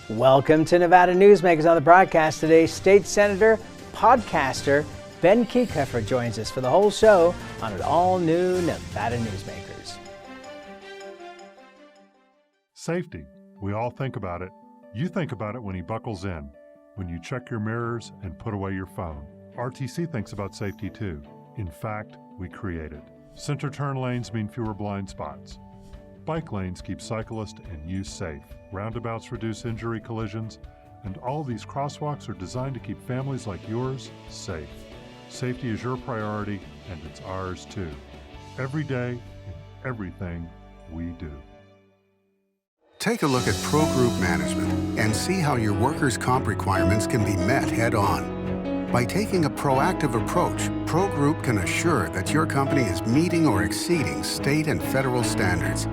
Welcome to Nevada Newsmakers. On the broadcast today, State Senator, podcaster, Ben Kieckhefer joins us for the whole show on an all-new Nevada Newsmakers. Safety. We all think about it. You think about it when he buckles in, when you check your mirrors and put away your phone. RTC thinks about safety too. In fact, we create it. Center turn lanes mean fewer blind spots. Bike lanes keep cyclists and you safe. Roundabouts reduce injury collisions, and all these crosswalks are designed to keep families like yours safe. Safety is your priority, and it's ours too. Every day, in everything we do. Take a look at Pro Group Management and see how your workers' comp requirements can be met head-on. By taking a proactive approach, Pro Group can assure that your company is meeting or exceeding state and federal standards.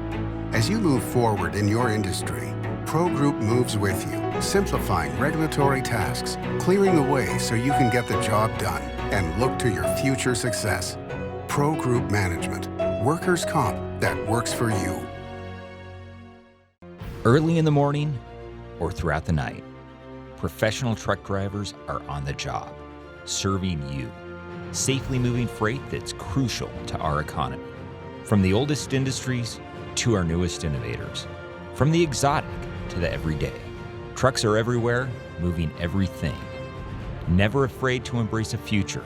As you move forward in your industry, Pro Group moves with you, simplifying regulatory tasks, clearing the way so you can get the job done and look to your future success. Pro Group Management, workers' comp that works for you. Early in the morning or throughout the night, professional truck drivers are on the job, serving you, safely moving freight that's crucial to our economy. From the oldest industries to our newest innovators, from the exotic to the everyday. Trucks are everywhere, moving everything. Never afraid to embrace a future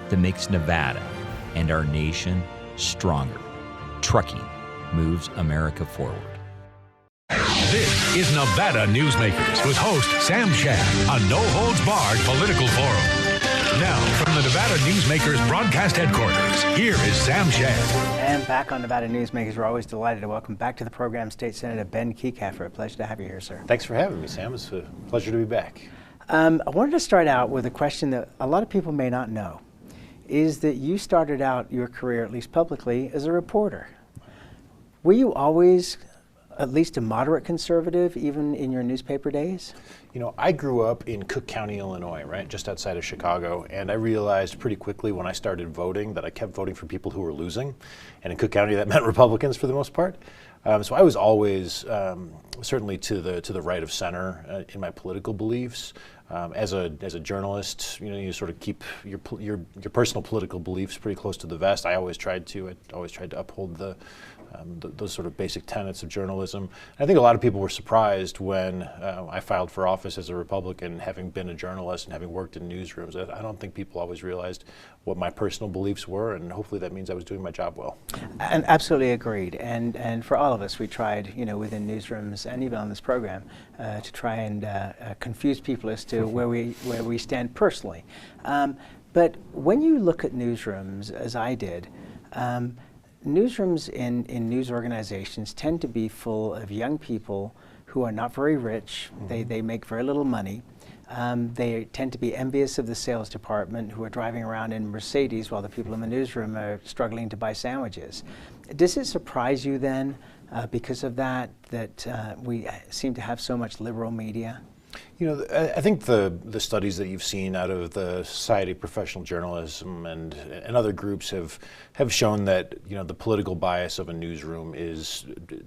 that makes Nevada and our nation stronger. Trucking moves America forward. This is Nevada Newsmakers with host Sam Shad, a no-holds-barred political forum. Now, from the Nevada Newsmakers broadcast headquarters, here is Sam Shad. And back on Nevada Newsmakers, we're always delighted to welcome back to the program State Senator Ben Kieckhefer. A pleasure to have you here, sir. Thanks for having me, Sam. It's a pleasure to be back. I wanted to start out with a question that a lot of people may not know, is that you started out your career, at least publicly, as a reporter. Were you always at least a moderate conservative, even in your newspaper days? You know, I grew up in Cook County, Illinois, right, just outside of Chicago, and I realized pretty quickly when I started voting that I kept voting for people who were losing, and in Cook County that meant Republicans for the most part. So I was always certainly to the right of center in my political beliefs. As a journalist, you know, you sort of keep your personal political beliefs pretty close to the vest. I always tried to uphold those sort of basic tenets of journalism. I think a lot of people were surprised when I filed for office as a Republican, having been a journalist and having worked in newsrooms. I don't think people always realized what my personal beliefs were, and hopefully that means I was doing my job well. And absolutely agreed. And for all of us, we tried, you know, within newsrooms and even on this program, to try and confuse people as to where we stand personally. But when you look at newsrooms, as I did, newsrooms in news organizations tend to be full of young people who are not very rich. Mm-hmm. They make very little money. They tend to be envious of the sales department, who are driving around in Mercedes while the people in the newsroom are struggling to buy sandwiches. Does it surprise you then, because of that we seem to have so much liberal media? You know, I think the studies that you've seen out of the Society of Professional Journalism and other groups have shown that, you know, the political bias of a newsroom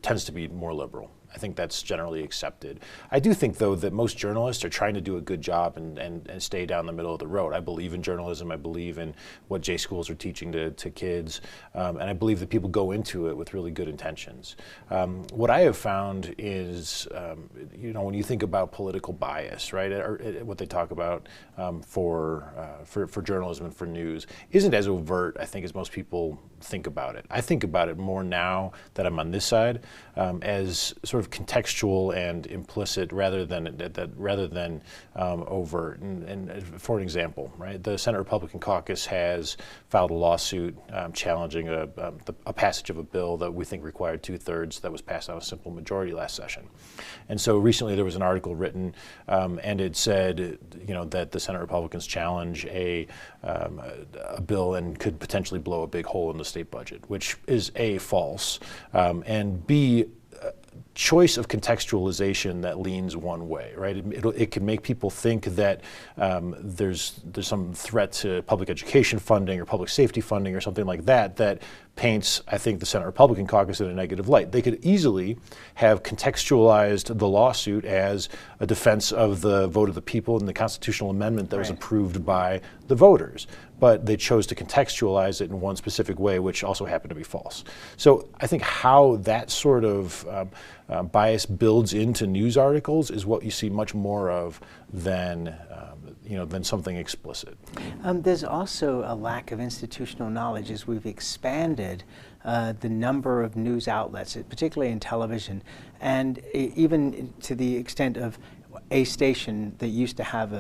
tends to be more liberal. I think that's generally accepted. I do think, though, that most journalists are trying to do a good job and stay down the middle of the road. I believe in journalism. I believe in what J schools are teaching to kids. And I believe that people go into it with really good intentions. What I have found is, you know, when you think about political bias, right, or what they talk about for journalism and for news, isn't as overt, I think, as most people think about it. I think about it more now that I'm on this side as sort of contextual and implicit rather than overt. And for an example, right, the Senate Republican caucus has filed a lawsuit challenging a passage of a bill that we think required 2/3 that was passed on a simple majority last session. And so recently there was an article written and it said, you know, that the Senate Republicans challenge a bill and could potentially blow a big hole in the state budget, which is A, false, and B, choice of contextualization that leans one way, right? It can make people think that there's some threat to public education funding or public safety funding or something like that that paints, I think, the Senate Republican caucus in a negative light. They could easily have contextualized the lawsuit as a defense of the vote of the people and the constitutional amendment that was approved by the voters. But they chose to contextualize it in one specific way, which also happened to be false. So I think how that sort of bias builds into news articles is what you see much more of than than something explicit. There's also a lack of institutional knowledge as we've expanded the number of news outlets, particularly in television, and even to the extent of a station that used to have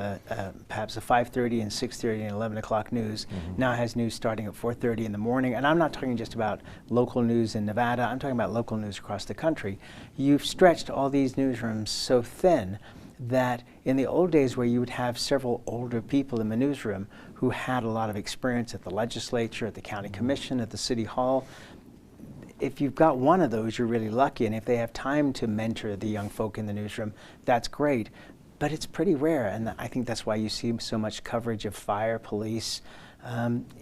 perhaps a 5:30 and 6:30 and 11 o'clock news now has news starting at 4:30 in the morning. And I'm not talking just about local news in Nevada, I'm talking about local news across the country. You've stretched all these newsrooms so thin that in the old days where you would have several older people in the newsroom who had a lot of experience at the legislature, at the county commission, at the city hall, if you've got one of those, you're really lucky. And if they have time to mentor the young folk in the newsroom, that's great. But it's pretty rare, and I think that's why you see so much coverage of fire, police,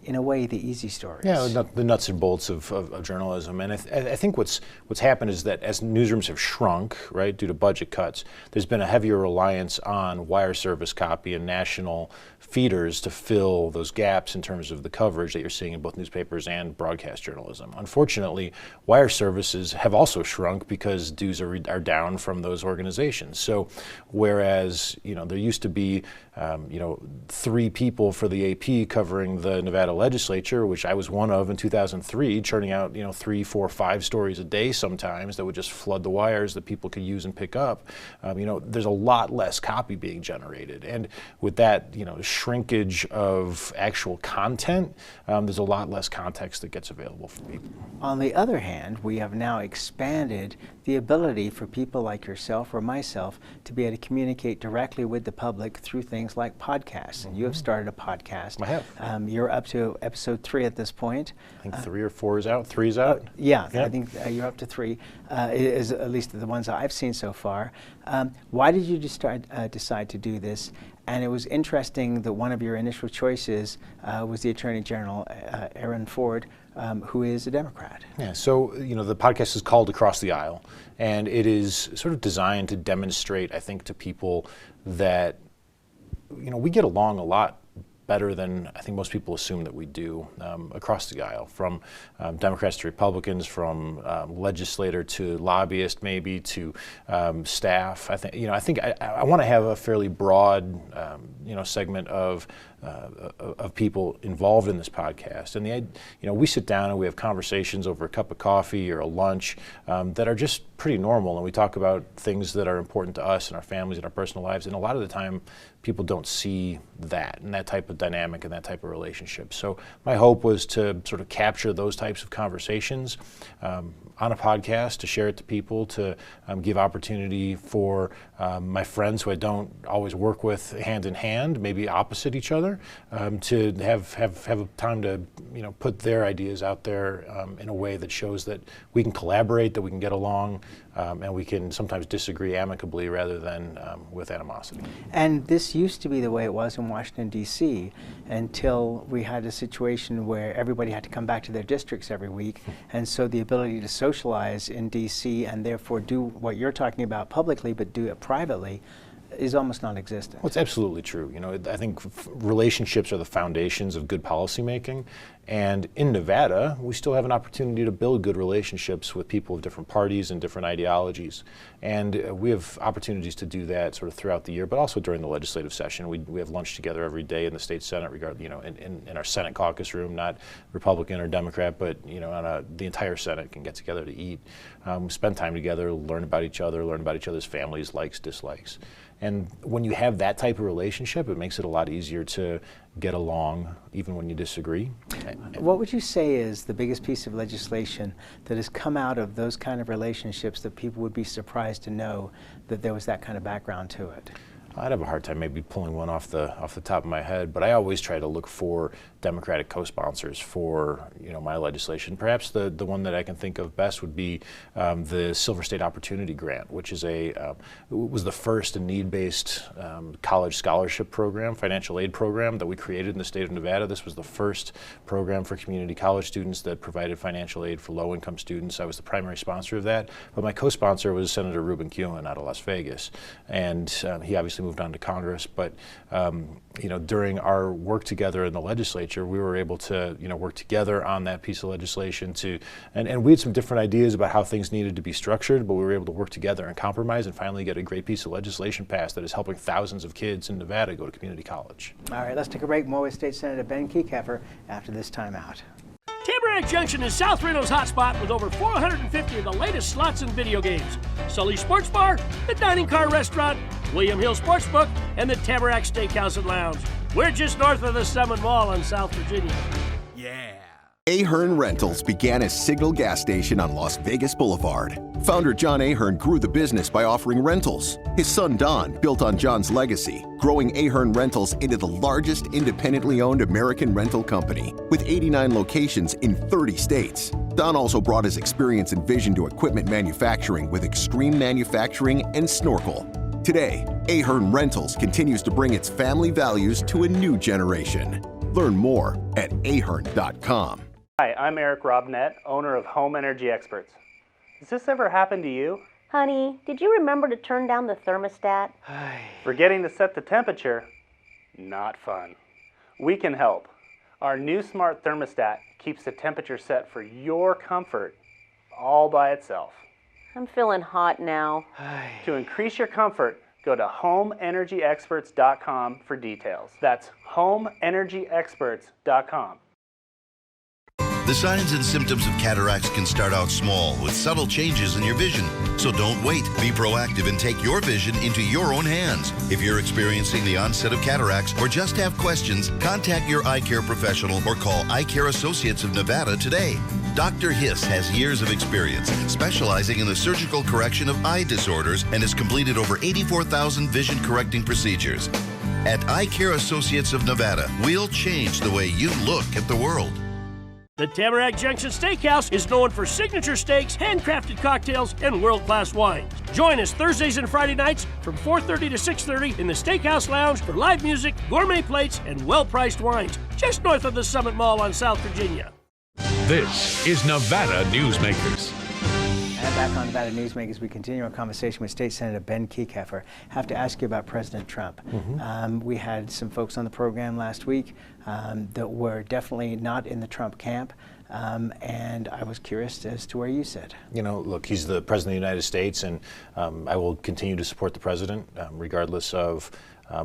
in a way, the easy stories. Yeah, the nuts and bolts of journalism. And I think what's happened is that as newsrooms have shrunk, right, due to budget cuts, there's been a heavier reliance on wire service copy and national feeders to fill those gaps in terms of the coverage that you're seeing in both newspapers and broadcast journalism. Unfortunately, wire services have also shrunk because dues are down from those organizations. So whereas, there used to be, 3 people for the AP covering the Nevada legislature, which I was one of in 2003, churning out 3, 4, 5 stories a day sometimes that would just flood the wires that people could use and pick up. There's a lot less copy being generated, and with that shrinkage of actual content, there's a lot less context that gets available for people. On the other hand, we have now expanded the ability for people like yourself or myself to be able to communicate directly with the public through things like podcasts. And you have started a podcast. I have. You're up to episode 3 at this point. I think 3 or 4 is out. 3 is out. Yeah, I think you're up to 3, is at least the ones that I've seen so far. Why did you decide to do this? And it was interesting that one of your initial choices was the Attorney General, Aaron Ford, who is a Democrat. Yeah, so the podcast is called Across the Aisle, and it is sort of designed to demonstrate, I think, to people that we get along a lot better than I think most people assume that we do across the aisle, from Democrats to Republicans, from legislator to lobbyist, maybe to staff. I think I want to have a fairly broad segment of people involved in this podcast, and we sit down and we have conversations over a cup of coffee or a lunch that are just pretty normal, and we talk about things that are important to us and our families and our personal lives, and a lot of the time people don't see that and that type of dynamic and that type of relationship. So my hope was to sort of capture those types of conversations on a podcast, to share it to people, to give opportunity for my friends who I don't always work with hand in hand, maybe opposite each other, to have time to put their ideas out there in a way that shows that we can collaborate, that we can get along, and we can sometimes disagree amicably rather than with animosity. And this used to be the way it was in Washington, D.C. until we had a situation where everybody had to come back to their districts every week, and so the ability to socialize in D.C. and therefore do what you're talking about publicly but do it privately is almost non-existent. Well, it's absolutely true. I think relationships are the foundations of good policymaking, and in Nevada, we still have an opportunity to build good relationships with people of different parties and different ideologies, and we have opportunities to do that sort of throughout the year, but also during the legislative session. We have lunch together every day in the state Senate, in our Senate caucus room, not Republican or Democrat, but the entire Senate can get together to eat, spend time together, learn about each other, learn about each other's families, likes, dislikes. And when you have that type of relationship, it makes it a lot easier to get along even when you disagree. What would you say is the biggest piece of legislation that has come out of those kind of relationships that people would be surprised to know that there was that kind of background to it? I'd have a hard time maybe pulling one off the top of my head, but I always try to look for Democratic co-sponsors for my legislation. Perhaps the one that I can think of best would be the Silver State Opportunity Grant, which is was the first need-based college scholarship program, financial aid program that we created in the state of Nevada. This was the first program for community college students that provided financial aid for low-income students. I was the primary sponsor of that, but my co-sponsor was Senator Ruben Kuhn out of Las Vegas, and he obviously moved on to Congress. But during our work together in the legislature, we were able to work together on that piece of legislation and we had some different ideas about how things needed to be structured, but we were able to work together and compromise and finally get a great piece of legislation passed that is helping thousands of kids in Nevada go to community college. All right, let's take a break. More with State Senator Ben Kieckhefer after this timeout. Tamarack Junction is South Reno's hotspot with over 450 of the latest slots and video games. Sully Sports Bar, the Dining Car Restaurant, William Hill Sportsbook, and the Tamarack Steakhouse and Lounge. We're just north of the Summit Mall in South Virginia. Yeah. Ahern Rentals began as Signal Gas Station on Las Vegas Boulevard. Founder John Ahern grew the business by offering rentals. His son Don built on John's legacy, growing Ahern Rentals into the largest independently owned American rental company, with 89 locations in 30 states. Don also brought his experience and vision to equipment manufacturing with Extreme Manufacturing and Snorkel. Today, Ahern Rentals continues to bring its family values to a new generation. Learn more at ahern.com. Hi, I'm Eric Robnett, owner of Home Energy Experts. Has this ever happened to you? Honey, did you remember to turn down the thermostat? Forgetting to set the temperature? Not fun. We can help. Our new smart thermostat keeps the temperature set for your comfort all by itself. I'm feeling hot now. To increase your comfort, go to homeenergyexperts.com for details. That's homeenergyexperts.com. The signs and symptoms of cataracts can start out small with subtle changes in your vision. So don't wait. Be proactive and take your vision into your own hands. If you're experiencing the onset of cataracts or just have questions, contact your eye care professional or call Eye Care Associates of Nevada today. Dr. Hiss has years of experience specializing in the surgical correction of eye disorders and has completed over 84,000 vision correcting procedures. At Eye Care Associates of Nevada, we'll change the way you look at the world. The Tamarack Junction Steakhouse is known for signature steaks, handcrafted cocktails, and world-class wines. Join us Thursdays and Friday nights from 4:30 to 6:30 in the Steakhouse Lounge for live music, gourmet plates, and well-priced wines, just north of the Summit Mall on South Virginia. This is Nevada Newsmakers. And back on Nevada Newsmakers, we continue our conversation with State Senator Ben Kieckhefer. Have to ask you about President Trump. We had some folks on the program last week that were definitely not in the Trump camp, and I was curious as to where you sit. Look, he's the President of the United States, and I will continue to support the President regardless of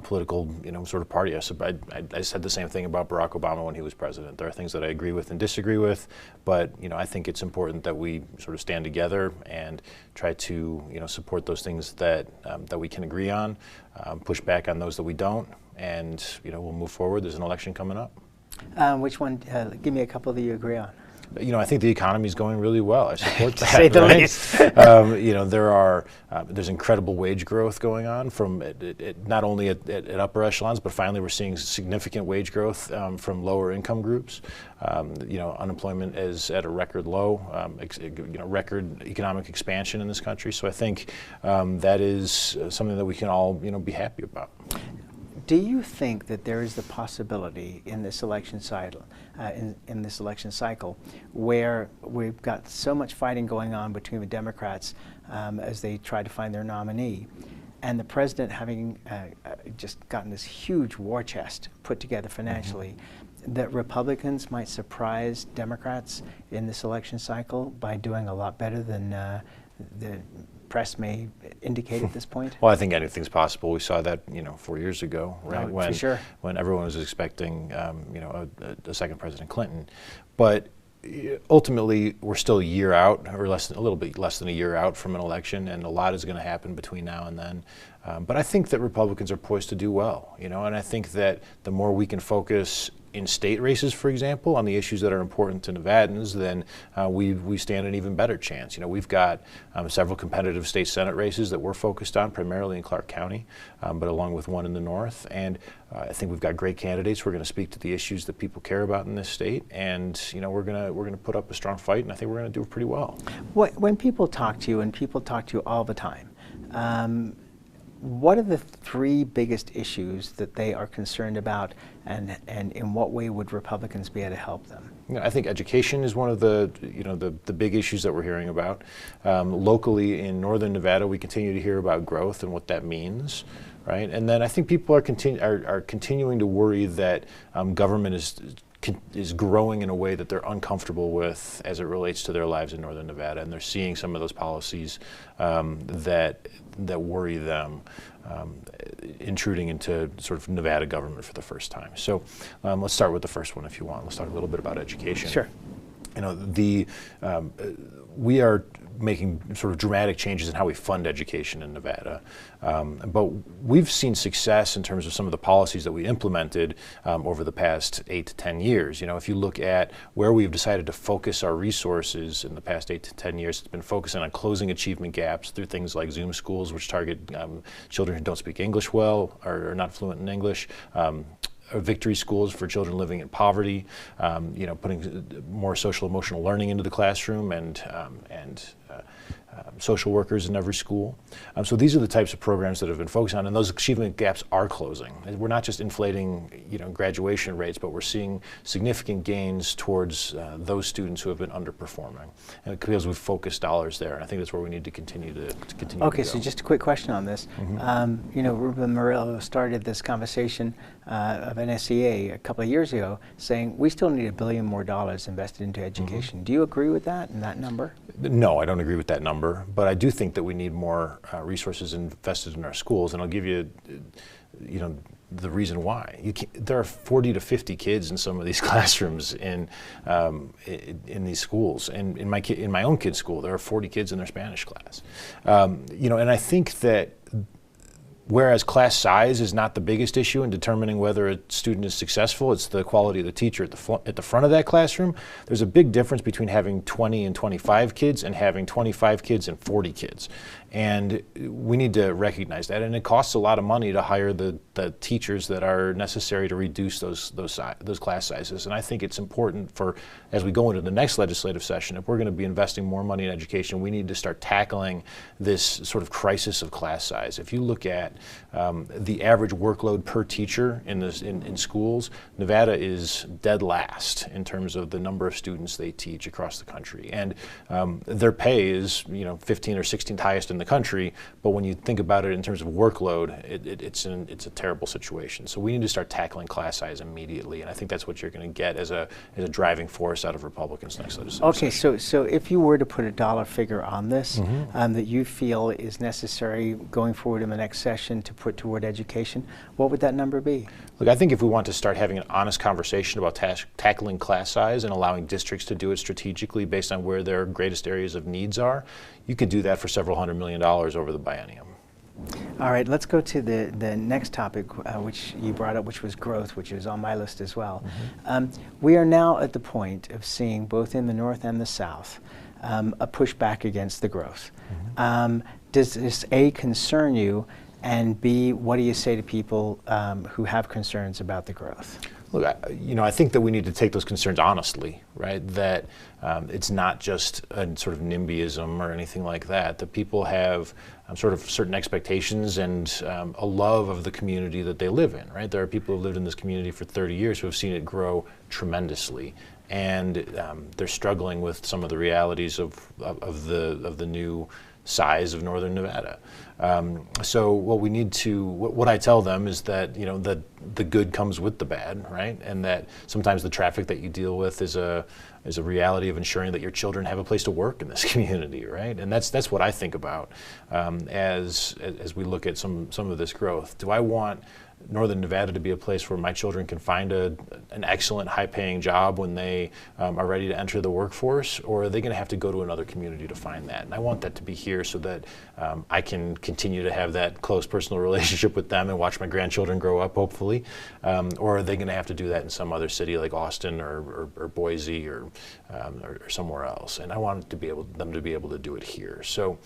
political, sort of party. I said the same thing about Barack Obama when he was president. There are things that I agree with and disagree with, but I think it's important that we sort of stand together and try to, support those things that that we can agree on, push back on those that we don't, and we'll move forward. There's an election coming up. Which one? Give me a couple that you agree on. I think the economy is going really well. I support that. To say the least. There's incredible wage growth going on from not only at upper echelons, but finally we're seeing significant wage growth from lower income groups. Unemployment is at a record low. Record economic expansion in this country. So I think that is something that we can all be happy about. Do you think that there is the possibility in this election cycle, where we've got so much fighting going on between the Democrats as they try to find their nominee, and the president having just gotten this huge war chest put together financially, that Republicans might surprise Democrats in this election cycle by doing a lot better than the press may indicate at this point? Well, I think anything's possible. We saw that 4 years ago, right? When everyone was expecting a second President Clinton, but ultimately we're still a year out, or a little bit less than a year out from an election, and a lot is going to happen between now and then. But I think that Republicans are poised to do well, and I think that the more we can focus in state races, for example, on the issues that are important to Nevadans, then we stand an even better chance. We've got several competitive state Senate races that we're focused on, primarily in Clark County, but along with one in the north. And I think we've got great candidates who are going to speak to the issues that people care about in this state, and we're going to put up a strong fight, and I think we're going to do pretty well. When people talk to you, and people talk to you all the time, what are the three biggest issues that they are concerned about, and in what way would Republicans be able to help them? I think education is one of the big issues that we're hearing about. Locally in northern Nevada, we continue to hear about growth and what that means. Right, and then I think people are continuing to worry that government is growing in a way that they're uncomfortable with as it relates to their lives in northern Nevada, and they're seeing some of those policies that worry them intruding into sort of Nevada government for the first time. So let's start with the first one, if you want. Let's talk a little bit about education. Sure. We are making sort of dramatic changes in how we fund education in Nevada. But we've seen success in terms of some of the policies that we implemented over the past 8 to 10 years. If you look at where we've decided to focus our resources in the past 8 to 10 years, it's been focusing on closing achievement gaps through things like Zoom schools, which target children who don't speak English well or are not fluent in English. Victory schools for children living in poverty, putting more social emotional learning into the classroom, and social workers in every school. So these are the types of programs that have been focused on, and those achievement gaps are closing. We're not just inflating, graduation rates, but we're seeing significant gains towards those students who have been underperforming, and because we've focused dollars there. And I think that's where we need to continue to continue. Okay, to so go. just a quick question on this. Ruben Murillo started this conversation of NSEA a couple of years ago, saying we still need $1 billion more invested into education. Do you agree with that and that number? No, I don't agree with that number, but I do think that we need more resources invested in our schools, and I'll give you, the reason why. There are 40 to 50 kids in some of these classrooms in these schools, and in my own kid's school, there are 40 kids in their Spanish class. And I think that whereas class size is not the biggest issue in determining whether a student is successful, it's the quality of the teacher at the front of that classroom. There's a big difference between having 20 and 25 kids and having 25 kids and 40 kids. And we need to recognize that, and it costs a lot of money to hire the teachers that are necessary to reduce those class sizes. And I think it's important as we go into the next legislative session, if we're going to be investing more money in education, we need to start tackling this sort of crisis of class size. If you look at the average workload per teacher in schools, Nevada is dead last in terms of the number of students they teach across the country, and their pay is 15th or 16th highest in the country. But when you think about it in terms of workload, it's a terrible situation. So we need to start tackling class size immediately, and I think that's what you're going to get as a driving force out of Republicans next legislative Okay, session. so if you were to put a dollar figure on this, that you feel is necessary going forward in the next session to put toward education, what would that number be? Look, I think if we want to start having an honest conversation about tackling class size and allowing districts to do it strategically based on where their greatest areas of needs are, you could do that for several $100 million over the biennium. All right, let's go to the next topic, which you brought up, which was growth, which is on my list as well. We are now at the point of seeing, both in the north and the south, a pushback against the growth. Does this, A, concern you, and B, what do you say to people who have concerns about the growth? Look, I think that we need to take those concerns honestly, right? That it's not just a sort of NIMBYism or anything like that. That people have sort of certain expectations and a love of the community that they live in, right? There are people who have lived in this community for 30 years who have seen it grow tremendously, and they're struggling with some of the realities of the new size of northern Nevada. So what I tell them is that that the good comes with the bad, right? And that sometimes the traffic that you deal with is a There's a reality of ensuring that your children have a place to work in this community, right? And that's what I think about as we look at some of this growth. Do I want Northern Nevada to be a place where my children can find an excellent, high-paying job when they are ready to enter the workforce, or are they going to have to go to another community to find that? And I want that to be here so that I can continue to have that close personal relationship with them and watch my grandchildren grow up, hopefully. Or are they going to have to do that in some other city like Austin or Boise or somewhere else? And I want them to be able to do it here. So.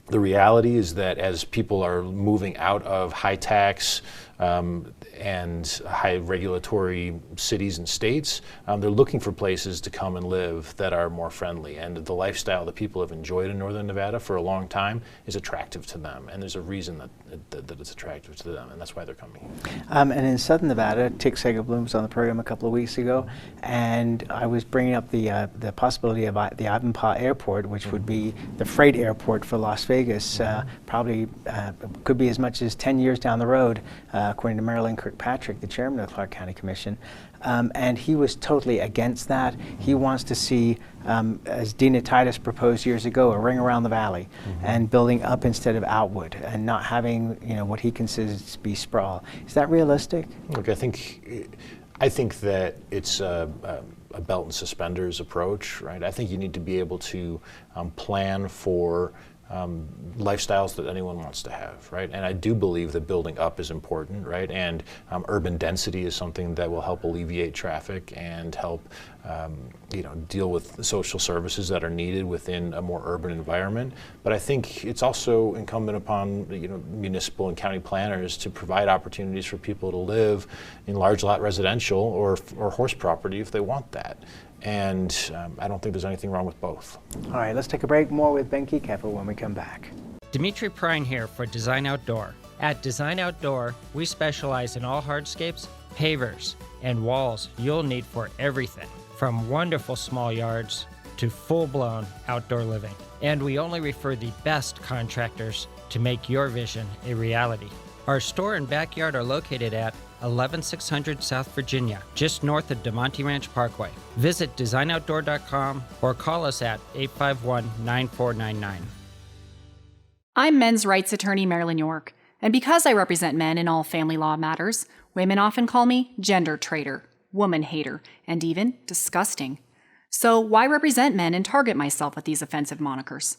The reality is that as people are moving out of high tax and high regulatory cities and states, they're looking for places to come and live that are more friendly. And the lifestyle that people have enjoyed in Northern Nevada for a long time is attractive to them. And there's a reason that it's attractive to them, and that's why they're coming. And in Southern Nevada, Kieckhefer was on the program a couple of weeks ago, and I was bringing up the possibility of the Ivanpah Airport, which would be the freight airport for Las Vegas, probably could be as much as 10 years down the road, according to Marilyn Kirkpatrick, the chairman of the Clark County Commission. And he was totally against that. He wants to see, as Dina Titus proposed years ago, a ring around the valley and building up instead of outward and not having, what he considers to be sprawl. Is that realistic? Look, I think that it's a belt and suspenders approach, right? I think you need to be able to plan for lifestyles that anyone wants to have, right? And I do believe that building up is important, right? And urban density is something that will help alleviate traffic and help, deal with the social services that are needed within a more urban environment. But I think it's also incumbent upon, municipal and county planners to provide opportunities for people to live in large lot residential or horse property if they want that. And I don't think there's anything wrong with both. All right, let's take a break. More with Ben Kieckhefer when we come back. Dimitri Prine here for Design Outdoor. At Design Outdoor, we specialize in all hardscapes, pavers, and walls you'll need for everything, from wonderful small yards to full-blown outdoor living. And we only refer the best contractors to make your vision a reality. Our store and backyard are located at 11600 South Virginia, just north of DeMonte Ranch Parkway. Visit designoutdoor.com or call us at 851-9499. I'm men's rights attorney Marilyn York, and because I represent men in all family law matters, women often call me gender traitor, woman hater, and even disgusting. So why represent men and target myself with these offensive monikers?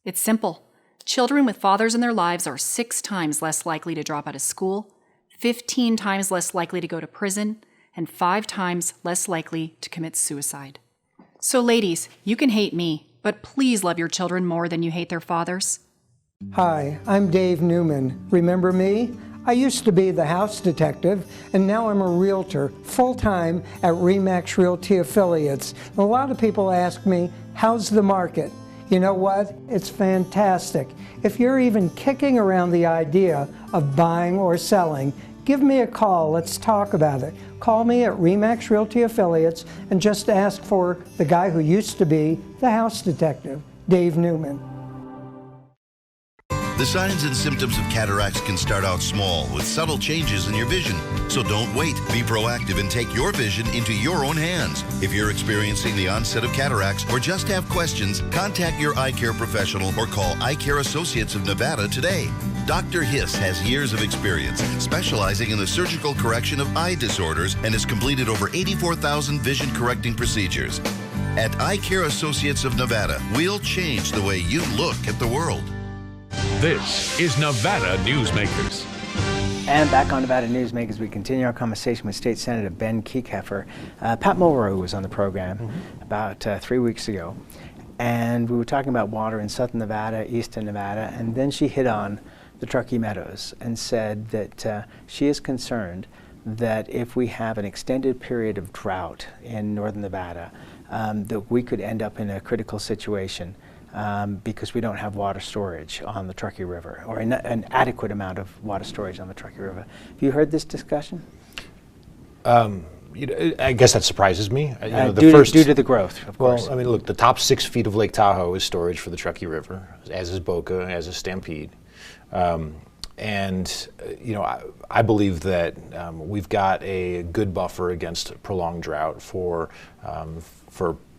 It's simple. Children with fathers in their lives are 6 times less likely to drop out of school, 15 times less likely to go to prison, and 5 times less likely to commit suicide. So ladies, you can hate me, but please love your children more than you hate their fathers. Hi, I'm Dave Newman. Remember me? I used to be the house detective, and now I'm a realtor, full-time at RE/MAX Realty Affiliates. A lot of people ask me, how's the market? You know what? It's fantastic. If you're even kicking around the idea of buying or selling, give me a call. Let's talk about it. Call me at RE/MAX Realty Affiliates and just ask for the guy who used to be the house detective, Dave Newman. The signs and symptoms of cataracts can start out small with subtle changes in your vision. So don't wait. Be proactive and take your vision into your own hands. If you're experiencing the onset of cataracts or just have questions, contact your eye care professional or call Eye Care Associates of Nevada today. Dr. Hiss has years of experience specializing in the surgical correction of eye disorders and has completed over 84,000 vision correcting procedures. At Eye Care Associates of Nevada, we'll change the way you look at the world. This is Nevada Newsmakers. And back on Nevada Newsmakers, we continue our conversation with State Senator Ben Kieckhefer. Pat Mulrow was on the program about 3 weeks ago, and we were talking about water in southern Nevada, eastern Nevada, and then she hit on the Truckee Meadows and said that she is concerned that if we have an extended period of drought in northern Nevada, that we could end up in a critical situation because we don't have water storage on the Truckee River, or an adequate amount of water storage on the Truckee River. Have you heard this discussion? I guess that surprises me. Due to the growth, of course. Well, I mean, look, the top 6 feet of Lake Tahoe is storage for the Truckee River, as is Boca, as is Stampede. I believe that we've got a good buffer against prolonged drought for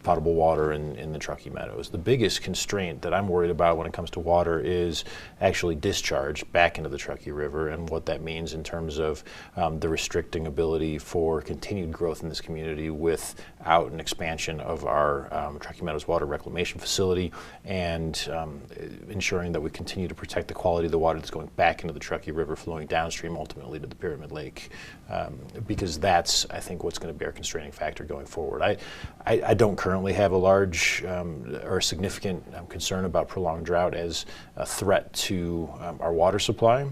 potable water in the Truckee Meadows. The biggest constraint that I'm worried about when it comes to water is actually discharge back into the Truckee River, and what that means in terms of the restricting ability for continued growth in this community without an expansion of our Truckee Meadows Water Reclamation Facility, and ensuring that we continue to protect the quality of the water that's going back into the Truckee River, flowing downstream ultimately to the Pyramid Lake, because that's, I think, what's going to be our constraining factor going forward. I don't currently have a large or significant concern about prolonged drought as a threat to our water supply.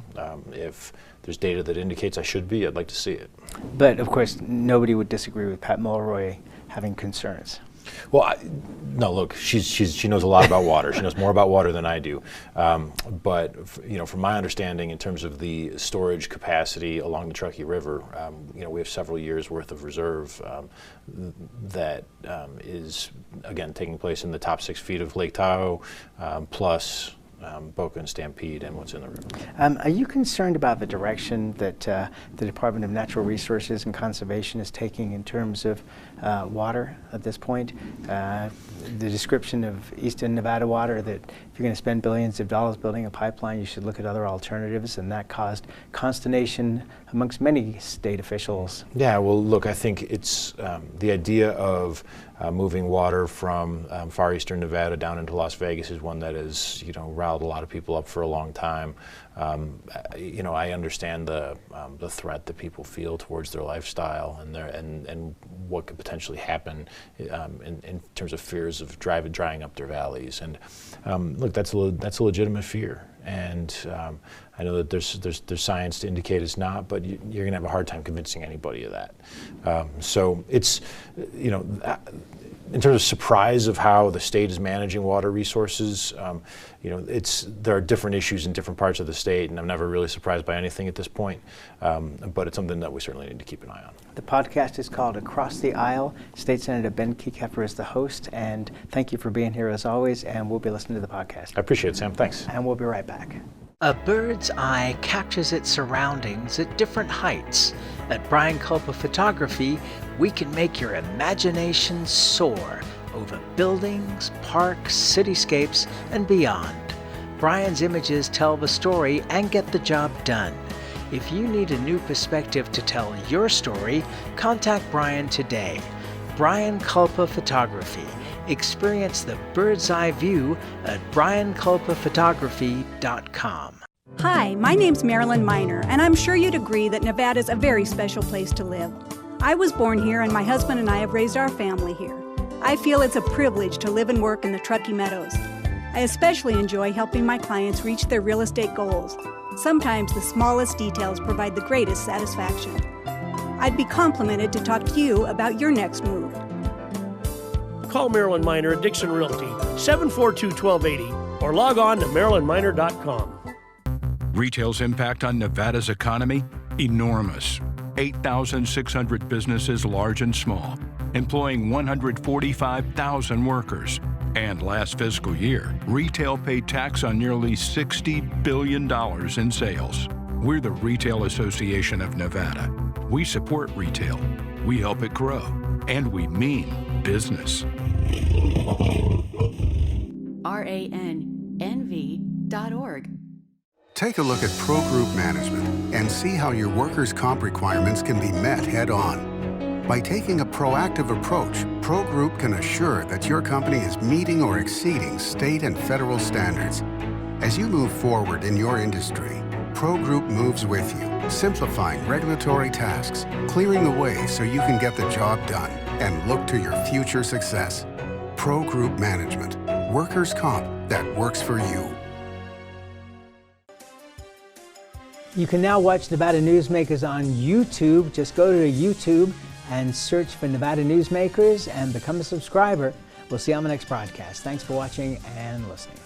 If there's data that indicates I should be, I'd like to see it. But of course, nobody would disagree with Pat Mulroy having concerns. Well, no, look, she knows a lot about water. She knows more about water than I do. But from my understanding, in terms of the storage capacity along the Truckee River, we have several years worth of reserve that is, again, taking place in the top 6 feet of Lake Tahoe, plus Boca and Stampede and what's in the river. Are you concerned about the direction that the Department of Natural Resources and Conservation is taking in terms of water at this point? The description of Eastern Nevada water, that if you're going to spend billions of dollars building a pipeline, you should look at other alternatives, and that caused consternation amongst many state officials. Yeah, well, look, I think it's the idea of moving water from far eastern Nevada down into Las Vegas is one that has, riled a lot of people up for a long time. I understand the threat that people feel towards their lifestyle and what could potentially happen in terms of fears of drying up their valleys. And look, that's a legitimate fear. And I know that there's science to indicate it's not, but you're going to have a hard time convincing anybody of that. So it's, in terms of surprise of how the state is managing water resources, there are different issues in different parts of the state, and I'm never really surprised by anything at this point. But it's something that we certainly need to keep an eye on. The podcast is called Across the Aisle. State Senator Ben Kieckhefer is the host, and thank you for being here as always, and we'll be listening to the podcast. I appreciate it, Sam. Thanks. And we'll be right back. A bird's eye captures its surroundings at different heights. At Brian Culpa Photography, we can make your imagination soar over buildings, parks, cityscapes, and beyond. Brian's images tell the story and get the job done. If you need a new perspective to tell your story, contact Brian today. Brian Culpa Photography. Experience the bird's eye view at brianculpaphotography.com. Hi, my name's Marilyn Miner, and I'm sure you'd agree that Nevada's a very special place to live. I was born here, and my husband and I have raised our family here. I feel it's a privilege to live and work in the Truckee Meadows. I especially enjoy helping my clients reach their real estate goals. Sometimes the smallest details provide the greatest satisfaction. I'd be complimented to talk to you about your next move. Call Marilyn Miner at Dixon Realty, 742-1280, or log on to marilynminer.com. Retail's impact on Nevada's economy? Enormous. 8,600 businesses, large and small, employing 145,000 workers. And last fiscal year, retail paid tax on nearly $60 billion in sales. We're the Retail Association of Nevada. We support retail, we help it grow, and we mean business. RANNV.org. Take a look at Pro Group Management and see how your workers' comp requirements can be met head-on. By taking a proactive approach, Pro Group can assure that your company is meeting or exceeding state and federal standards. As you move forward in your industry, Pro Group moves with you, simplifying regulatory tasks, clearing the way so you can get the job done and look to your future success. Pro Group Management, workers' comp that works for you. You can now watch Nevada Newsmakers on YouTube. Just go to YouTube and search for Nevada Newsmakers and become a subscriber. We'll see you on the next broadcast. Thanks for watching and listening.